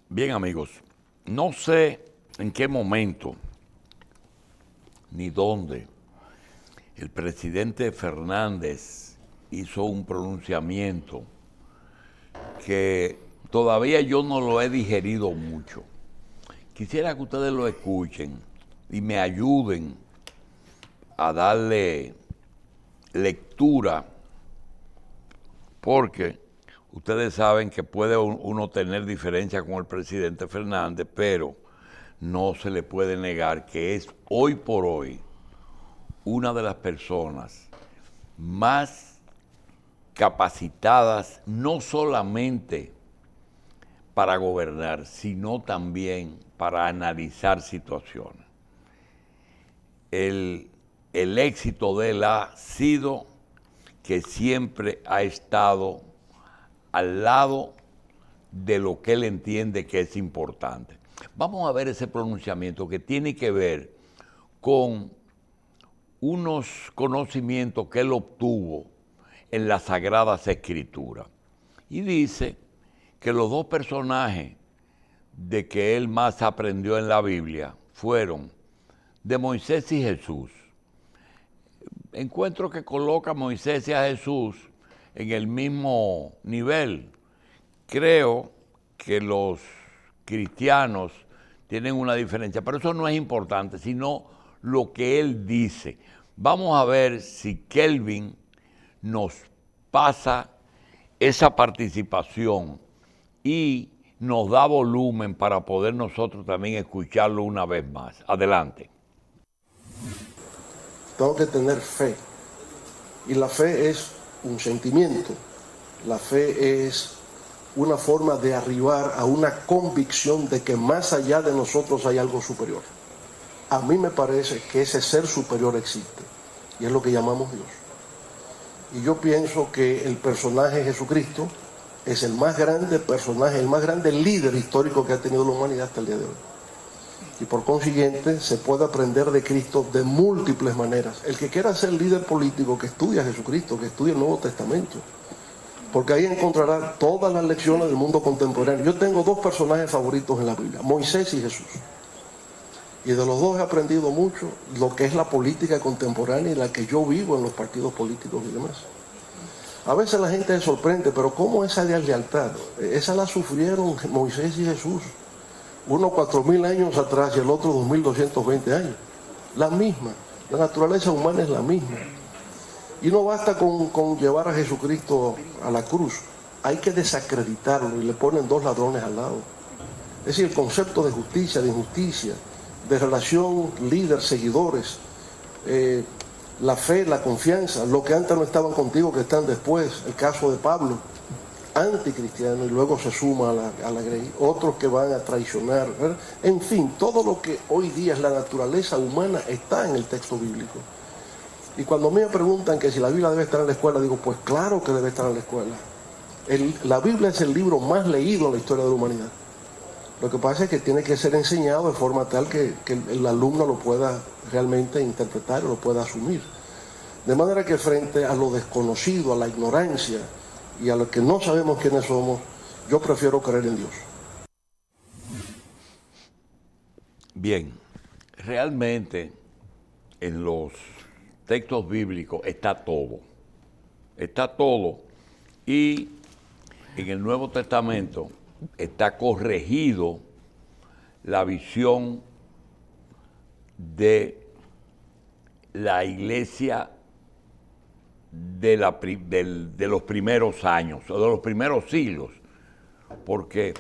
Bien, amigos, no sé en qué momento ni dónde el presidente Fernández hizo un pronunciamiento que todavía yo no lo he digerido mucho. Quisiera que ustedes lo escuchen y me ayuden a darle lectura, porque ustedes saben que puede uno tener diferencia con el presidente Fernández, pero no se le puede negar que es hoy por hoy una de las personas más capacitadas, no solamente para gobernar, sino también para analizar situaciones. El éxito de él ha sido que siempre ha estado al lado de lo que él entiende que es importante. Vamos a ver ese pronunciamiento que tiene que ver con unos conocimientos que él obtuvo en las Sagradas Escrituras. Y dice que los dos personajes de que él más aprendió en la Biblia fueron de Moisés y Jesús. Encuentro que coloca a Moisés y a Jesús en el mismo nivel. Creo que los cristianos tienen una diferencia, pero eso no es importante, sino lo que él dice. Vamos a ver si Kelvin nos pasa esa participación y nos da volumen para poder nosotros también escucharlo una vez más. Adelante. Tengo que tener fe. Y la fe es un sentimiento. La fe es una forma de arribar a una convicción de que más allá de nosotros hay algo superior. A mí me parece que ese ser superior existe. Y es lo que llamamos Dios. Y yo pienso que el personaje Jesucristo es el más grande personaje, el más grande líder histórico que ha tenido la humanidad hasta el día de hoy. Y por consiguiente se puede aprender de Cristo de múltiples maneras. El que quiera ser líder político, que estudie a Jesucristo, que estudie el Nuevo Testamento, porque ahí encontrará todas las lecciones del mundo contemporáneo. Yo tengo dos personajes favoritos en la Biblia, Moisés y Jesús. Y de los dos he aprendido mucho lo que es la política contemporánea y la que yo vivo en los partidos políticos y demás. A veces la gente se sorprende, pero ¿cómo esa deslealtad? Esa la sufrieron Moisés y Jesús. Uno 4.000 años atrás y el otro 2.220 años. La misma. La naturaleza humana es la misma. Y no basta con llevar a Jesucristo a la cruz. Hay que desacreditarlo y le ponen dos ladrones al lado. Es decir, el concepto de justicia, de injusticia, de relación líder-seguidores, la fe, la confianza, lo que antes no estaban contigo, que están después. El caso de Pablo, anticristiano, y luego se suma a la grey, otros que van a traicionar, ¿verdad? En fin, todo lo que hoy día es la naturaleza humana está en el texto bíblico. Y cuando me preguntan que si la Biblia debe estar en la escuela, digo, pues claro que debe estar en la escuela. La Biblia es el libro más leído en la historia de la humanidad. Lo que pasa es que tiene que ser enseñado de forma tal que el alumno lo pueda realmente interpretar o lo pueda asumir. De manera que frente a lo desconocido, a la ignorancia, y a los que no sabemos quiénes somos, yo prefiero creer en Dios. Bien, realmente en los textos bíblicos está todo, y en el Nuevo Testamento está corregido la visión de la iglesia de los primeros años o de los primeros siglos, porque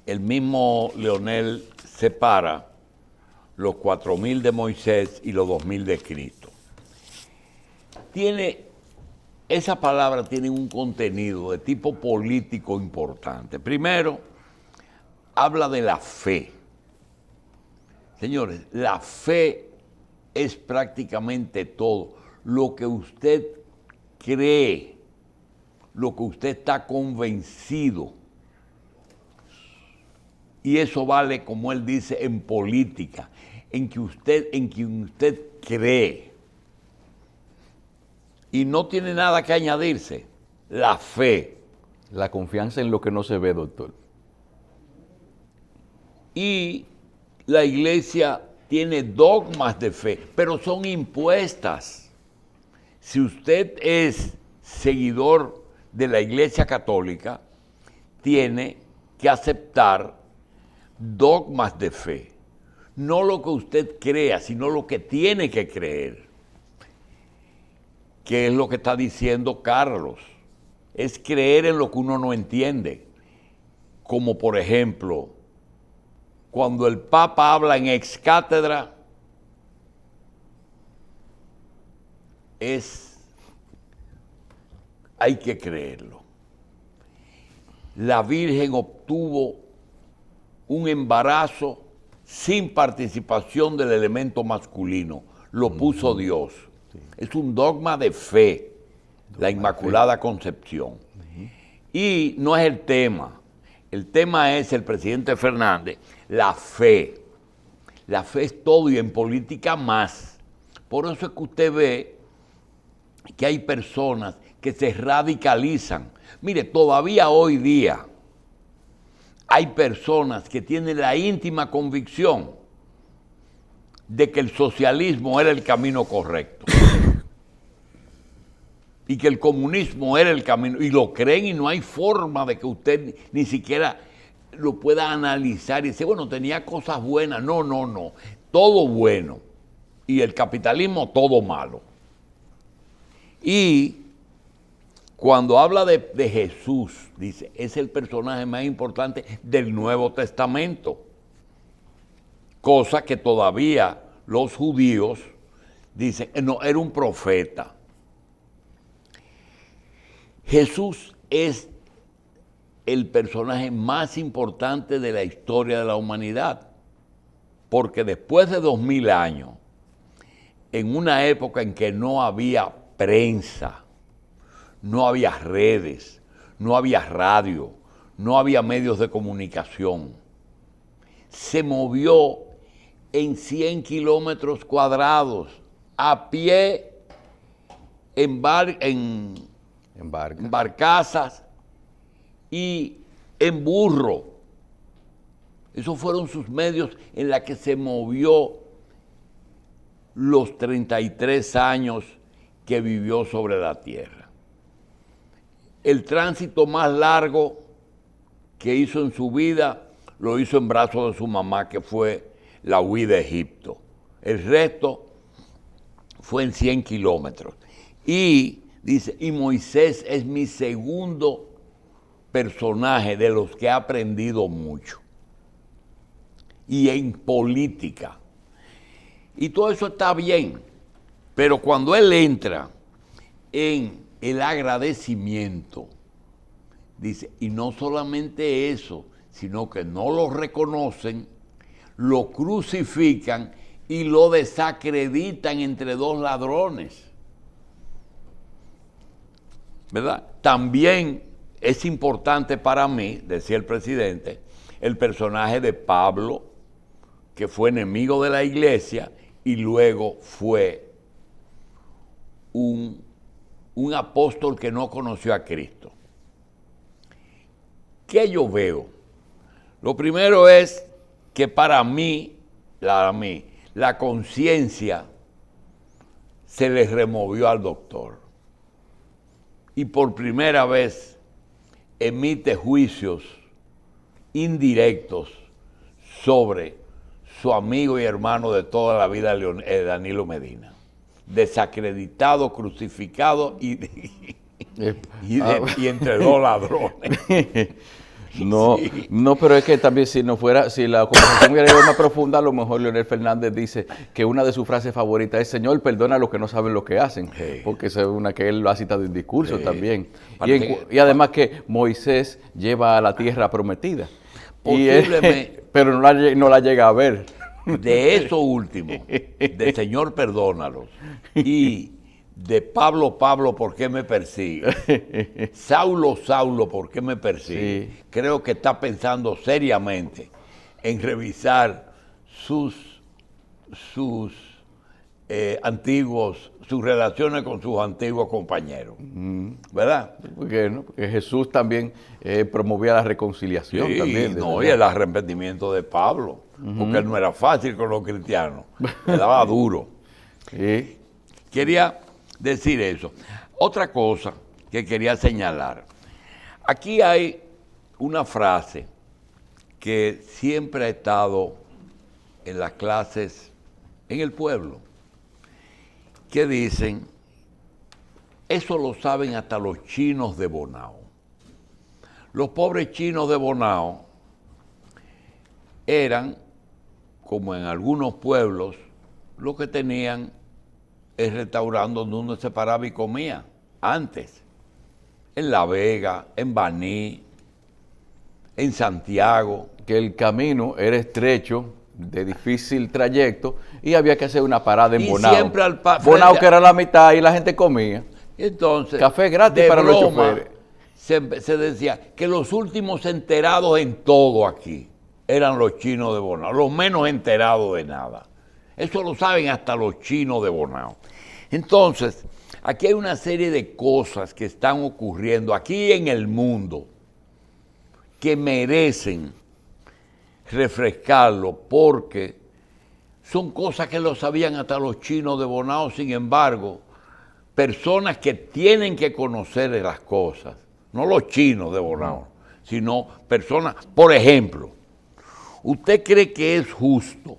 el mismo Leonel separa los 4.000 de Moisés y los 2.000 de Cristo. Esa palabra tiene un contenido de tipo político importante. Primero, habla de la fe. Señores, la fe es prácticamente todo. Lo que usted cree, lo que usted está convencido. Y eso vale, como él dice, en política, en quien usted cree. Y no tiene nada que añadirse, la fe. La confianza en lo que no se ve, doctor. Y la iglesia tiene dogmas de fe, pero son impuestas. Si usted es seguidor de la Iglesia Católica, tiene que aceptar dogmas de fe. No lo que usted crea, sino lo que tiene que creer. ¿Qué es lo que está diciendo Carlos? Es creer en lo que uno no entiende. Como por ejemplo, cuando el Papa habla en ex cátedra, hay que creerlo. La Virgen obtuvo un embarazo sin participación del elemento masculino. Lo puso Dios. Es un dogma de fe, la Inmaculada Concepción. Y no es el tema. El tema es el presidente Fernández, la fe. La fe es todo y en política más. Por eso es que usted ve que hay personas que se radicalizan. Mire, todavía hoy día hay personas que tienen la íntima convicción de que el socialismo era el camino correcto y que el comunismo era el camino, y lo creen, y no hay forma de que usted ni siquiera lo pueda analizar y decir, bueno, tenía cosas buenas. No, todo bueno, y el capitalismo todo malo. Y cuando habla de Jesús, dice, es el personaje más importante del Nuevo Testamento. Cosa que todavía los judíos dicen, no, era un profeta. Jesús es el personaje más importante de la historia de la humanidad, porque después de 2000 años, en una época en que no había prensa, no había redes, no había radio, no había medios de comunicación, se movió en 100 kilómetros cuadrados, a pie, en barcazas y en burro. Esos fueron sus medios en los que se movió los 33 años que vivió sobre la tierra. El tránsito más largo que hizo en su vida lo hizo en brazos de su mamá, que fue la huida de Egipto. El resto fue en 100 kilómetros. Y dice, y Moisés es mi segundo personaje de los que he aprendido mucho. Y en política. Y todo eso está bien, pero cuando él entra en el agradecimiento, dice, y no solamente eso, sino que no lo reconocen, lo crucifican y lo desacreditan entre dos ladrones. ¿Verdad? También es importante para mí, decía el presidente, el personaje de Pablo, que fue enemigo de la iglesia y luego fue un apóstol que no conoció a Cristo. ¿Qué yo veo? Lo primero es que para mí, la conciencia se le removió al doctor. Y por primera vez emite juicios indirectos sobre su amigo y hermano de toda la vida, Danilo Medina. Desacreditado, crucificado y entre dos ladrones. No, sí. No, pero es que también si la conversación hubiera ido más profunda, a lo mejor Leonel Fernández dice que una de sus frases favoritas es Señor, perdona a los que no saben lo que hacen, porque esa es una que él lo ha citado en discurso también. Y además que Moisés lleva a la tierra prometida, pero no la llega a ver. De eso último, de Señor, perdónalos, y de Pablo, ¿por qué me persigue? Saulo, ¿por qué me persigue? Sí. Creo que está pensando seriamente en revisar sus antiguos sus relaciones con sus antiguos compañeros. ¿Verdad? Porque Jesús también promovía la reconciliación Sí, también. no, y el arrepentimiento de Pablo, porque él no era fácil con los cristianos, le daba duro. Sí. Quería decir eso. Otra cosa que quería señalar. Aquí hay una frase que siempre ha estado en las clases en el pueblo, que dicen, eso lo saben hasta los chinos de Bonao. Los pobres chinos de Bonao eran, como en algunos pueblos, los que tenían el restaurante donde uno se paraba y comía antes. En La Vega, en Baní, en Santiago. Que el camino era estrecho, de difícil trayecto, y había que hacer una parada en Y Bonao. siempre al Bonao, que era la mitad, y la gente comía. Entonces, Café gratis de para los broma, choferes. se decía que los últimos enterados en todo aquí eran los chinos de Bonao, los menos enterados de nada. Eso lo saben hasta los chinos de Bonao. Entonces, aquí hay una serie de cosas que están ocurriendo aquí en el mundo que merecen refrescarlo, porque son cosas que lo sabían hasta los chinos de Bonao. Sin embargo, personas que tienen que conocer de las cosas, no los chinos de Bonao, sino personas, por ejemplo, ¿usted cree que es justo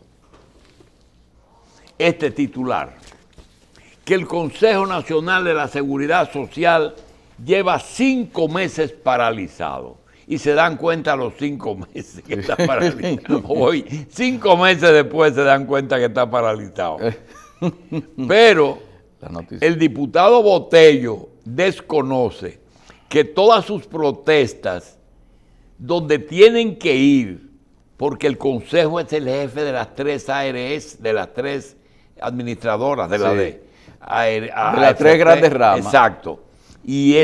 este titular? Que el Consejo Nacional de la Seguridad Social lleva 5 meses paralizado. Y se dan cuenta a los 5 meses que está paralizado. Hoy, 5 meses después se dan cuenta que está paralizado. Pero el diputado Botello desconoce que todas sus protestas, donde tienen que ir, porque el Consejo es el jefe de las 3 ARS, de las 3 administradoras de la de las 3 grandes ramas. Exacto. Y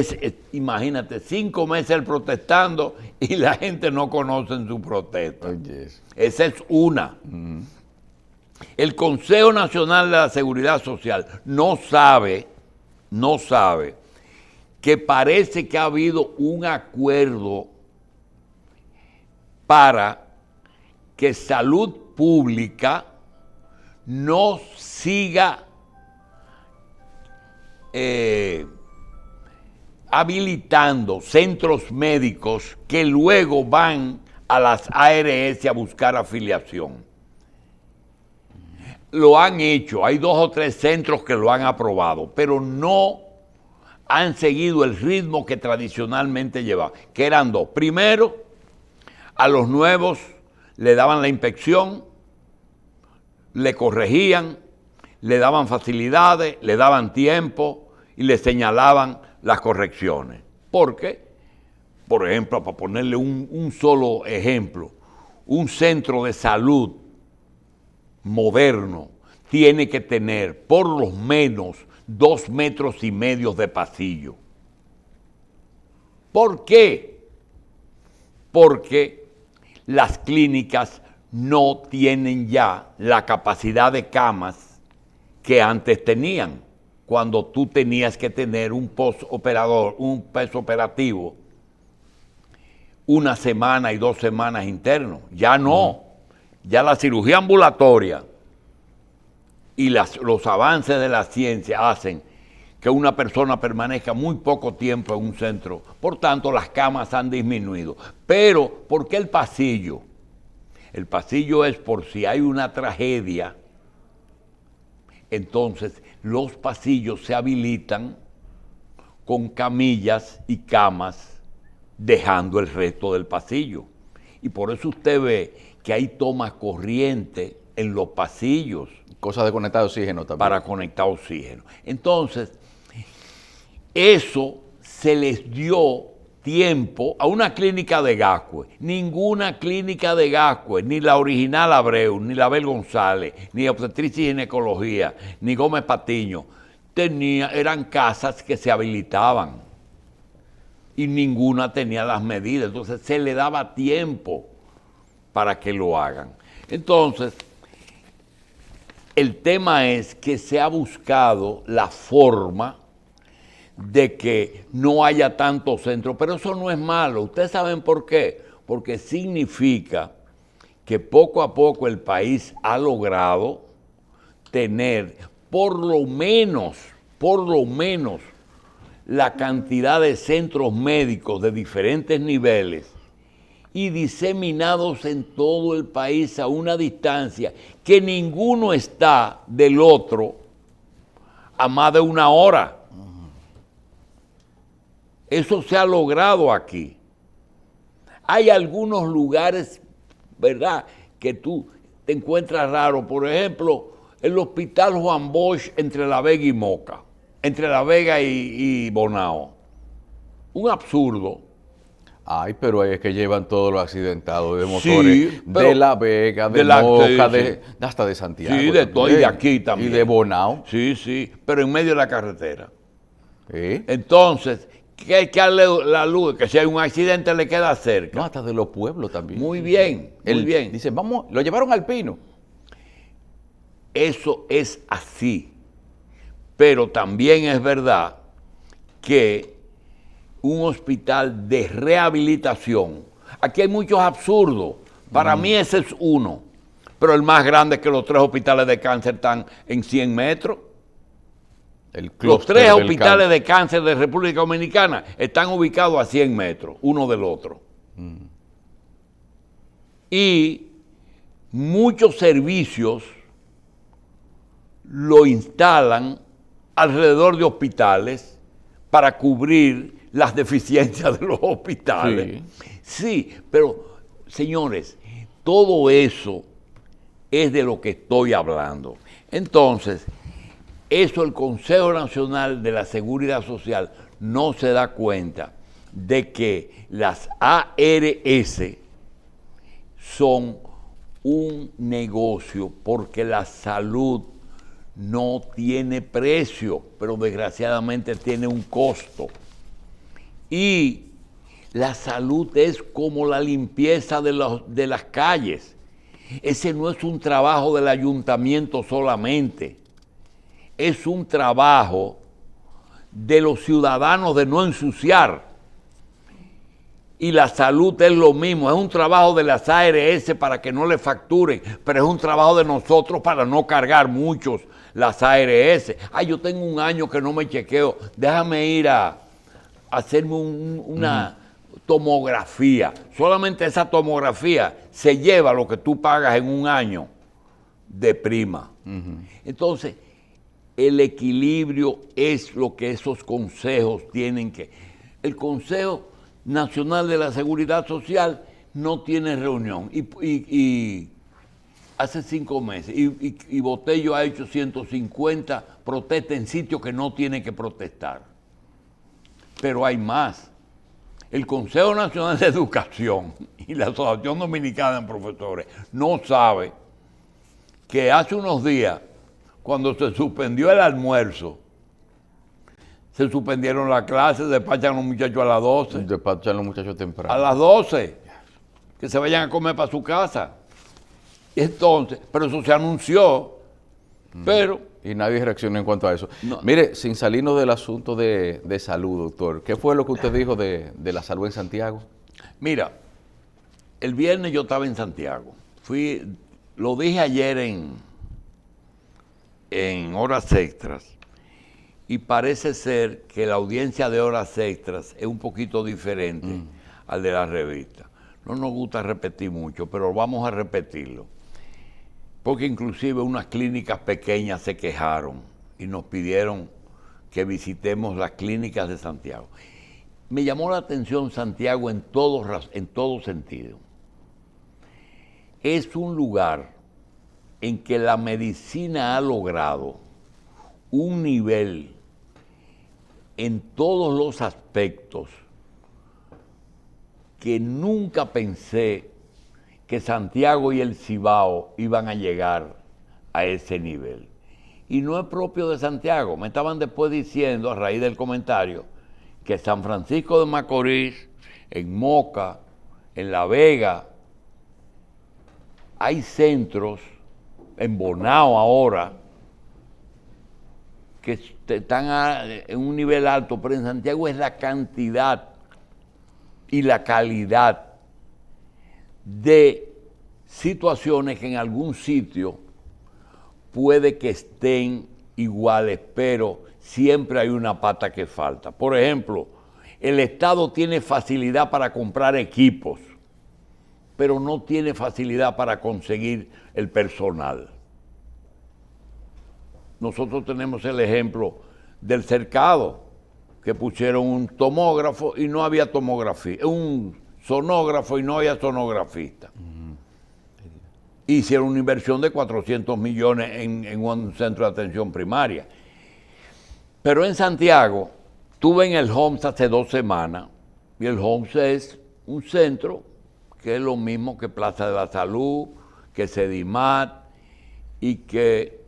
imagínate, 5 meses él protestando y la gente no conoce su protesta. Esa es una. El Consejo Nacional de la Seguridad Social no sabe que parece que ha habido un acuerdo para que Salud Pública no siga habilitando centros médicos que luego van a las ARS a buscar afiliación. Lo han hecho, hay 2 o 3 centros que lo han aprobado, pero no han seguido el ritmo que tradicionalmente llevaban, que eran 2. Primero, a los nuevos le daban la inspección, le corregían, le daban facilidades, le daban tiempo y le señalaban las correcciones. Porque, por ejemplo, para ponerle un solo ejemplo, un centro de salud moderno tiene que tener por lo menos 2,5 metros de pasillo. ¿Por qué? Porque las clínicas no tienen ya la capacidad de camas que antes tenían, cuando tú tenías que tener un postoperador, un peso operativo, 1 semana y 2 semanas internos. Ya no. Ya la cirugía ambulatoria y los avances de la ciencia hacen que una persona permanezca muy poco tiempo en un centro. Por tanto, las camas han disminuido. Pero, ¿por qué el pasillo? El pasillo es por si hay una tragedia. Entonces, los pasillos se habilitan con camillas y camas, dejando el resto del pasillo. Y por eso usted ve que hay tomas corriente en los pasillos. Cosas de conectar oxígeno también. Para conectar oxígeno. Entonces, eso se les dio tiempo a una clínica de Gascue. Ninguna clínica de Gascue, ni la original Abreu, ni la Abel González, ni Obstetricia y Ginecología, ni Gómez Patiño, eran casas que se habilitaban. Y ninguna tenía las medidas. Entonces, se le daba tiempo para que lo hagan. Entonces, El tema es que se ha buscado la forma de que no haya tantos centros, pero eso no es malo. ¿Ustedes saben por qué? Porque significa que poco a poco el país ha logrado tener por lo menos, la cantidad de centros médicos de diferentes niveles y diseminados en todo el país a una distancia que ninguno está del otro a más de 1 hora. Eso se ha logrado aquí. Hay algunos lugares, ¿verdad?, que tú te encuentras raro. Por ejemplo, el Hospital Juan Bosch entre La Vega y Moca, entre La Vega y Bonao. Un absurdo. Ay, pero es que llevan todos los accidentados de motores Sí, de La Vega, de Moca, hasta de Santiago. Sí, de todo, y de aquí también. Y de Bonao. Sí, sí, pero en medio de la carretera. ¿Sí? Entonces, ¿qué hay que darle la luz? Que si hay un accidente le queda cerca. No, hasta de los pueblos también. Muy bien, muy bien. Dice, vamos, lo llevaron al Pino. Eso es así. Pero también es verdad que un hospital de rehabilitación, aquí hay muchos absurdos. Para mí ese es uno. Pero el más grande es que los 3 hospitales de cáncer están en 100 metros. Los 3 hospitales de cáncer de República Dominicana están ubicados a 100 metros, uno del otro. Y muchos servicios lo instalan alrededor de hospitales para cubrir las deficiencias de los hospitales. Sí, pero señores, todo eso es de lo que estoy hablando. Entonces, eso el Consejo Nacional de la Seguridad Social no se da cuenta de que las ARS son un negocio porque la salud no tiene precio, pero desgraciadamente tiene un costo. Y la salud es como la limpieza de las calles. Ese no es un trabajo del ayuntamiento solamente. Es un trabajo de los ciudadanos de no ensuciar. Y la salud es lo mismo, es un trabajo de las ARS para que no le facturen, pero es un trabajo de nosotros para no cargar muchos las ARS. Yo tengo 1 año que no me chequeo, déjame ir a hacerme una tomografía. Solamente esa tomografía se lleva lo que tú pagas en 1 año de prima. Entonces, el equilibrio es lo que esos consejos tienen que... El Consejo Nacional de la Seguridad Social no tiene reunión y hace 5 meses y Botello ha hecho 150 protestas en sitios que no tiene que protestar. Pero hay más. El Consejo Nacional de Educación y la Asociación Dominicana de Profesores no sabe que hace unos días, cuando se suspendió el almuerzo, se suspendieron las clases, despachan a los muchachos a las 12. Despachan a los muchachos temprano. A las 12. Que se vayan a comer para su casa. Entonces, pero eso se anunció. Pero... Y nadie reaccionó en cuanto a eso. No. Mire, sin salirnos del asunto de salud, doctor, ¿qué fue lo que usted dijo de la salud en Santiago? Mira, el viernes yo estaba en Santiago. Lo dije ayer en Horas Extras. Y parece ser que la audiencia de Horas Extras es un poquito diferente al de la revista. No nos gusta repetir mucho, pero vamos a repetirlo. Porque inclusive unas clínicas pequeñas se quejaron y nos pidieron que visitemos las clínicas de Santiago. Me llamó la atención Santiago en todo sentido. Es un lugar en que la medicina ha logrado un nivel en todos los aspectos que nunca pensé que Santiago y el Cibao iban a llegar a ese nivel. Y no es propio de Santiago. Me estaban después diciendo, a raíz del comentario, que San Francisco de Macorís, en Moca, en La Vega, hay centros en Bonao ahora, que están en un nivel alto, pero en Santiago es la cantidad y la calidad de situaciones que en algún sitio puede que estén iguales, pero siempre hay una pata que falta. Por ejemplo, el Estado tiene facilidad para comprar equipos, pero no tiene facilidad para conseguir el personal. Nosotros tenemos el ejemplo del Cercado, que pusieron un tomógrafo y no había tomografía, un sonógrafo y no había sonografista. Hicieron una inversión de 400 millones en un centro de atención primaria. Pero en Santiago, estuve en el Homs hace 2 semanas, y el Homs es un centro que es lo mismo que Plaza de la Salud, que Sedimat, y que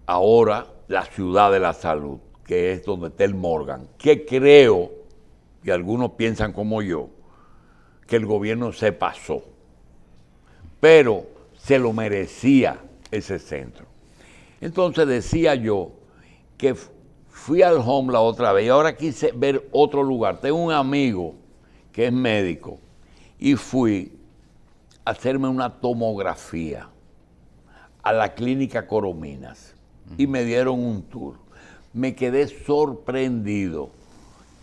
ahora la Ciudad de la Salud, que es donde está el Morgan, que creo, y algunos piensan como yo, que el gobierno se pasó, pero se lo merecía ese centro. Entonces decía yo que fui al Home la otra vez y ahora quise ver otro lugar. Tengo un amigo que es médico y fui a hacerme una tomografía a la clínica Corominas y me dieron un tour. Me quedé sorprendido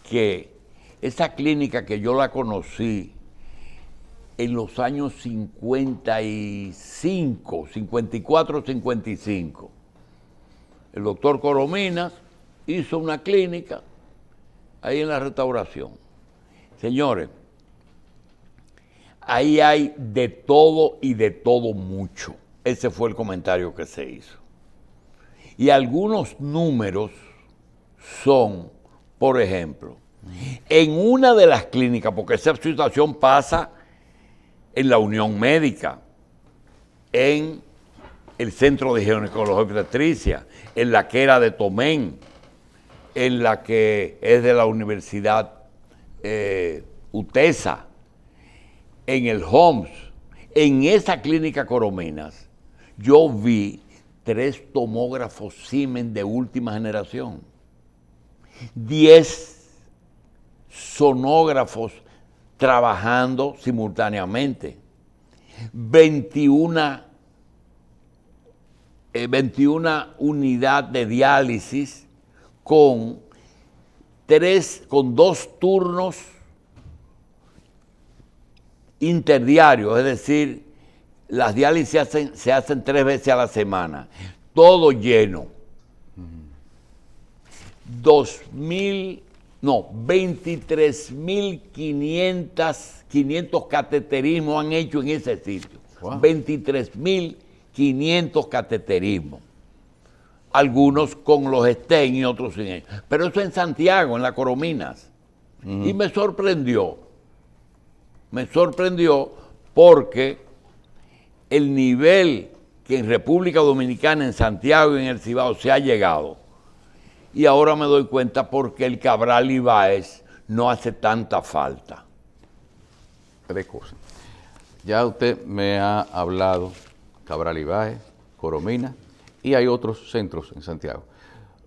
que esa clínica, que yo la conocí en los años 55, 54, 55, el doctor Corominas hizo una clínica ahí en la Restauración. Señores, ahí hay de todo y de todo mucho. Ese fue el comentario que se hizo. Y algunos números son, por ejemplo, en una de las clínicas, porque esa situación pasa en la Unión Médica, en el Centro de Ginecología y Obstetricia, en la que era de Tomén, en la que es de la Universidad UTESA, en el Homs, en esa clínica Corominas, yo vi 3 tomógrafos Siemens de última generación, 10 sonógrafos trabajando simultáneamente, 21 unidades de diálisis con 2 turnos interdiarios, es decir, las diálisis se hacen 3 veces a la semana, todo lleno. 23.500 cateterismos han hecho en ese sitio. Wow. 23.500 cateterismos. Algunos con los Sten y otros sin ellos. Pero eso en Santiago, en la Corominas. Y me sorprendió. Me sorprendió porque el nivel que en República Dominicana, en Santiago y en el Cibao se ha llegado. Y ahora me doy cuenta por qué el Cabral Ibáez no hace tanta falta. 3 cosas. Ya usted me ha hablado Cabral Ibáez, Corominas, y hay otros centros en Santiago.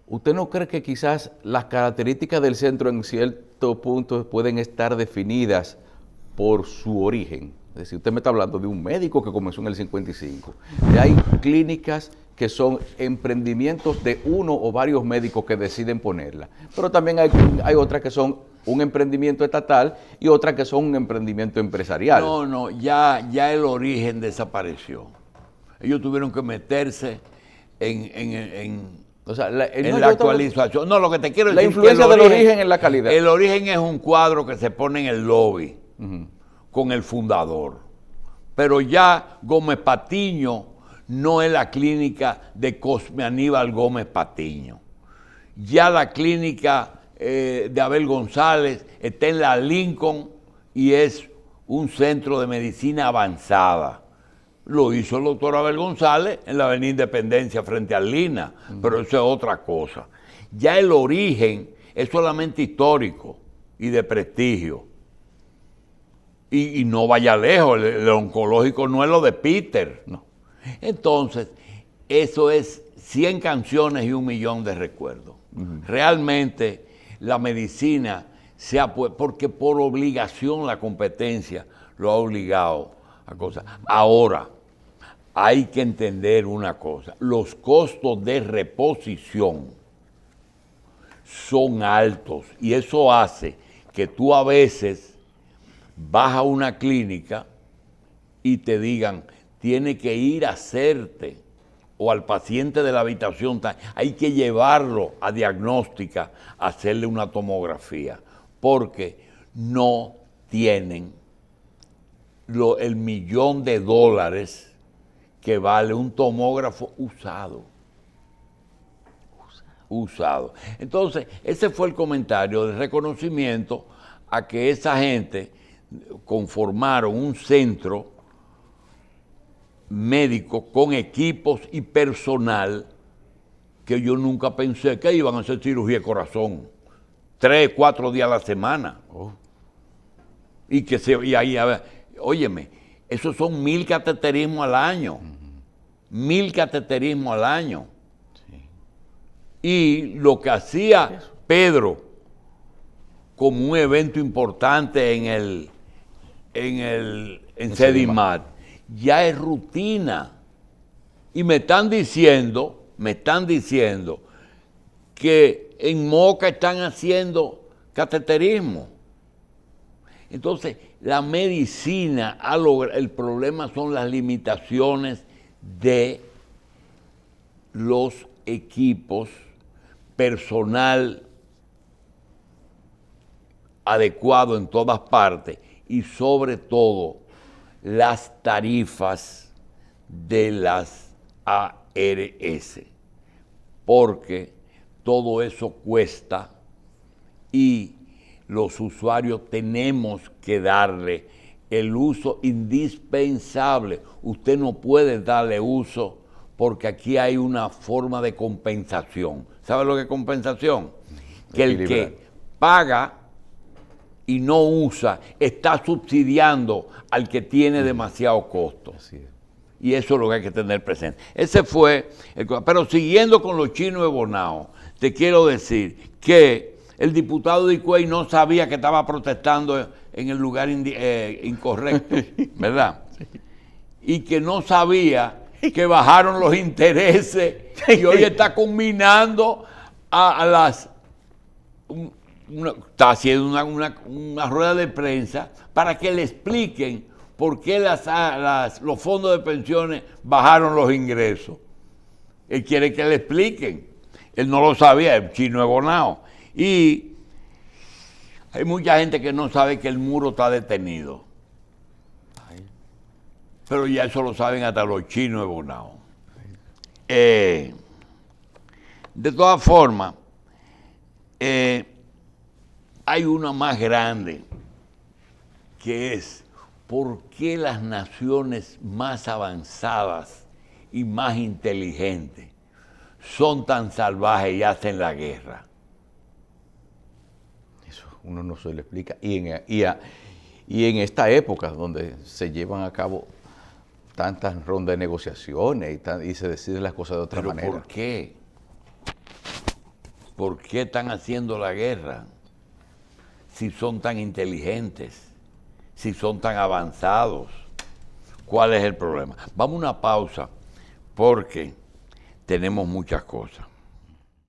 ¿Usted no cree que quizás las características del centro en cierto punto pueden estar definidas por su origen? Es decir, usted me está hablando de un médico que comenzó en el 55. Y hay clínicas que son emprendimientos de uno o varios médicos que deciden ponerla. Pero también hay otras que son un emprendimiento estatal y otras que son un emprendimiento empresarial. No, ya el origen desapareció. Ellos tuvieron que meterse en la actualización. No, lo que te quiero decir es que la influencia del origen en la calidad. El origen es un cuadro que se pone en el lobby con el fundador. Pero ya Gómez Patiño no es la clínica de Cosme Aníbal Gómez Patiño. Ya la clínica de Abel González está en la Lincoln y es un centro de medicina avanzada. Lo hizo el doctor Abel González en la Avenida Independencia frente al Lina, pero eso es otra cosa. Ya el origen es solamente histórico y de prestigio. Y no vaya lejos, el oncológico no es lo de Peter. No. Entonces, eso es 100 canciones y 1.000.000 de recuerdos. Realmente la medicina se ha puesto, porque por obligación la competencia lo ha obligado a cosas. Ahora, hay que entender una cosa, los costos de reposición son altos y eso hace que tú a veces vas a una clínica y te digan, tiene que ir a hacerte, o al paciente de la habitación, hay que llevarlo a diagnóstica, a hacerle una tomografía, porque no tienen el $1.000.000 que vale un tomógrafo usado. Entonces, ese fue el comentario de reconocimiento a que esa gente conformaron un centro médico con equipos y personal que yo nunca pensé que iban a hacer cirugía de corazón 3, 4 días a la semana. Y que óyeme, esos son 1.000 cateterismos al año. 1.000 cateterismos al año. Sí. Y lo que hacía Pedro como un evento importante en Sedimat, ya es rutina. Y me están diciendo que en Moca están haciendo cateterismo. Entonces, la medicina ha logrado, el problema son las limitaciones de los equipos, personal adecuado en todas partes y sobre todo las tarifas de las ARS, porque todo eso cuesta y los usuarios tenemos que darle el uso indispensable. Usted no puede darle uso porque aquí hay una forma de compensación. ¿Sabe lo que es compensación? Que el que paga y no usa está subsidiando al que tiene demasiado costo. Así es. Y eso es lo que hay que tener presente. Ese fue pero siguiendo con los chinos de Bonao, te quiero decir que el diputado de Higüey no sabía que estaba protestando en el lugar incorrecto, ¿verdad? Sí. Y que no sabía que bajaron los intereses y hoy está combinando está haciendo una rueda de prensa para que le expliquen por qué los fondos de pensiones bajaron los ingresos. Él quiere que le expliquen. Él no lo sabía, el chino de Bonao. Y hay mucha gente que no sabe que el muro está detenido. Pero ya eso lo saben hasta los chinos de Bonao. De todas formas, hay una más grande, que es por qué las naciones más avanzadas y más inteligentes son tan salvajes y hacen la guerra. Eso uno no se lo explica. Y en esta época donde se llevan a cabo tantas rondas de negociaciones y se deciden las cosas de otra manera. ¿Por qué? ¿Por qué están haciendo la guerra? Si son tan inteligentes, si son tan avanzados, ¿cuál es el problema? Vamos a una pausa porque tenemos muchas cosas.